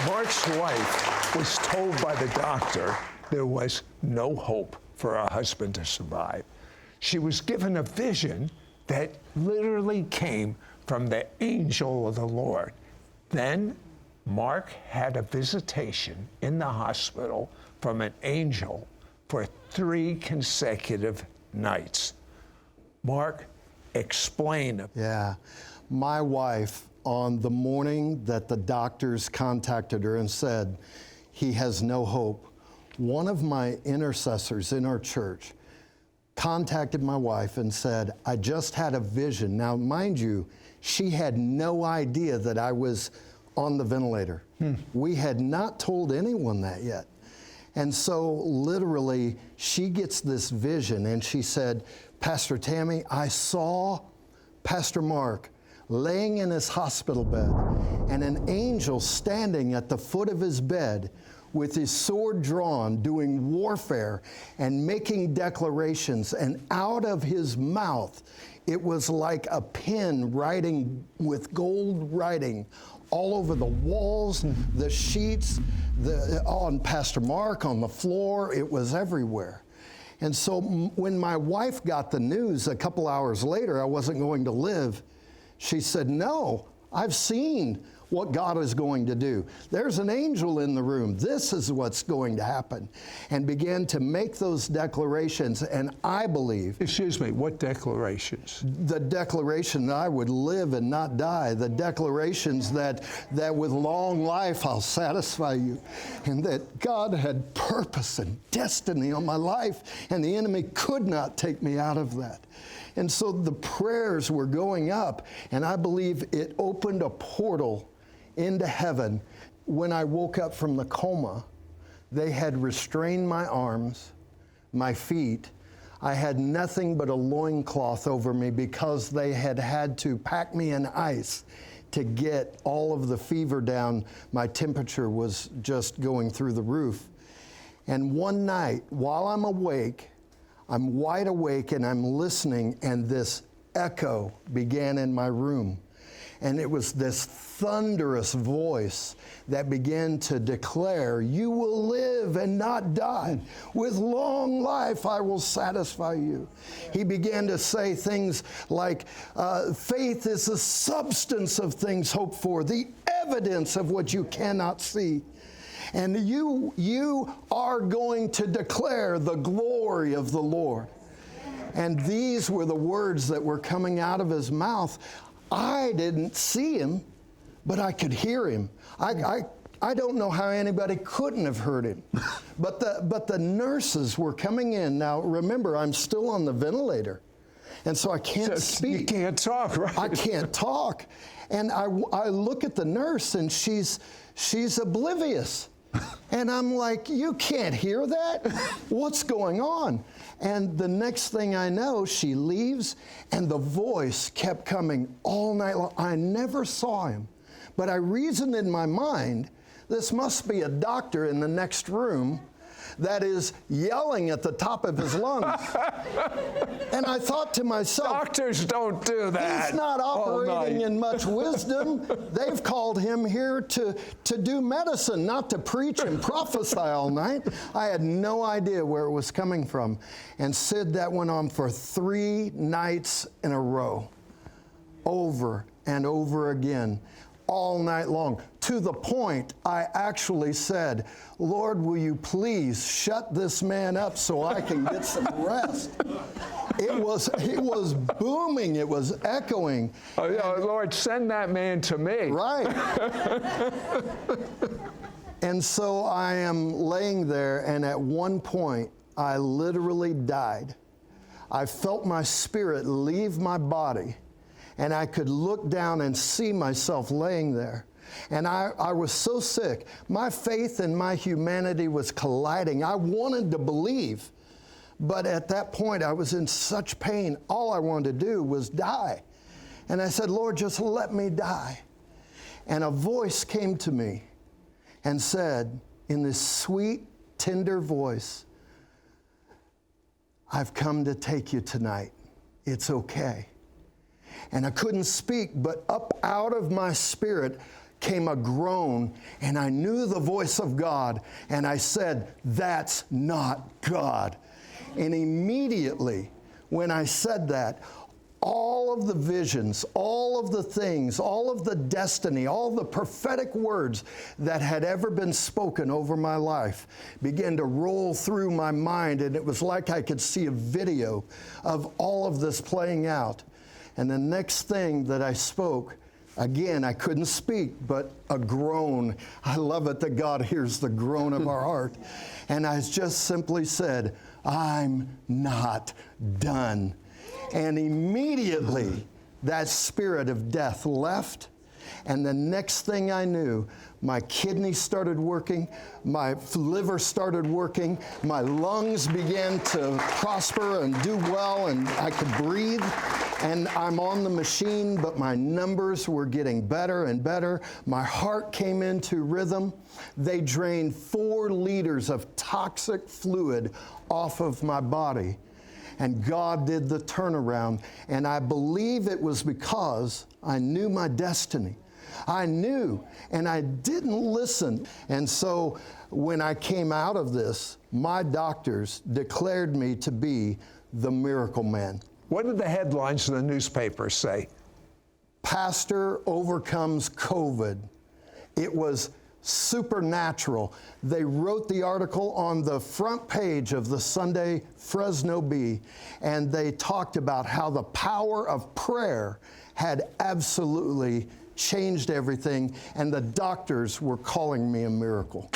Mark's wife was told by the doctor there was no hope for her husband to survive. She was given a vision that literally came from the angel of the Lord. Then Mark had a visitation in the hospital from an angel for 3 consecutive nights. Mark, explain. Yeah. My wife, on the morning that the doctors contacted her and said, he has no hope, one of my intercessors in our church contacted my wife and said, I just had a vision. Now, mind you, she had no idea that I was on the ventilator. We had not told anyone that yet. And so literally, she gets this vision and she said, Pastor Tammy, I saw Pastor Mark laying in his hospital bed and an angel standing at the foot of his bed with his sword drawn, doing warfare and making declarations. And out of his mouth, it was like a pen writing with gold writing all over the walls, the sheets, on Pastor Mark, on the floor. It was everywhere. And so when my wife got the news a couple hours later I wasn't going to live, she said, no, I've seen what God is going to do. There's an angel in the room. This is what's going to happen. And began to make those declarations. And I believe... Excuse me, what declarations? The declaration that I would live and not die. The declarations that with long life I'll satisfy you. And that God had purpose and destiny on my life. And the enemy could not take me out of that. And so the prayers were going up. And I believe it opened a portal into heaven. When I woke up from the coma, they had restrained my arms, my feet. I had nothing but a loincloth over me because they had to pack me in ice to get all of the fever down. My temperature was just going through the roof. And one night, while I'm awake, I'm wide awake and I'm listening, and this echo began in my room. And it was this thunderous voice that began to declare, you will live and not die. With long life, I will satisfy you. He began to say things like, faith is the substance of things hoped for, the evidence of what you cannot see. And you are going to declare the glory of the Lord. And these were the words that were coming out of his mouth. I didn't see him, but I could hear him. I don't know how anybody couldn't have heard him. But the nurses were coming in. Now, remember, I'm still on the ventilator. And so I can't speak. You can't talk, right? I can't talk. And I look at the nurse, and she's oblivious. And I'm like, you can't hear that? What's going on? And the next thing I know, she leaves, and the voice kept coming all night long. I never saw him, but I reasoned in my mind, this must be a doctor in the next room that is yelling at the top of his lungs. And I thought to myself, doctors don't do that. He's not operating in much wisdom. They've called him here to do medicine, not to preach and prophesy all night. I had no idea where it was coming from. And Sid, that went on for 3 nights in a row, over and over again, all night long, to the point I actually said, Lord, will you please shut this man up so I can get some rest? It was booming. It was echoing. Lord, send that man to me. Right. And so I am laying there, and at one point, I literally died. I felt my spirit leave my body, and I could look down and see myself laying there. And I was so sick. My faith and my humanity was colliding. I wanted to believe, but at that point, I was in such pain. All I wanted to do was die. And I said, Lord, just let me die. And a voice came to me and said, in this sweet, tender voice, I've come to take you tonight. It's okay. And I couldn't speak, but up out of my spirit came a groan, and I knew the voice of God, and I said, "That's not God." And immediately, when I said that, all of the visions, all of the things, all of the destiny, all the prophetic words that had ever been spoken over my life began to roll through my mind, and it was like I could see a video of all of this playing out. And the next thing that I spoke, again, I couldn't speak, but a groan. I love it that God hears the groan of our heart. And I just simply said, "I'm not done." And immediately, that spirit of death left. And the next thing I knew, my kidneys started working, my liver started working, my lungs began to prosper and do well, and I could breathe. And I'm on the machine, but my numbers were getting better and better. My heart came into rhythm. They drained 4 liters of toxic fluid off of my body. And God did the turnaround. And I believe it was because I knew my destiny. I knew, and I didn't listen. And so when I came out of this, my doctors declared me to be the miracle man. What did the headlines in the newspapers say? Pastor overcomes COVID. It was supernatural. They wrote the article on the front page of the Sunday Fresno Bee, and they talked about how the power of prayer had absolutely changed everything, and the doctors were calling me a miracle.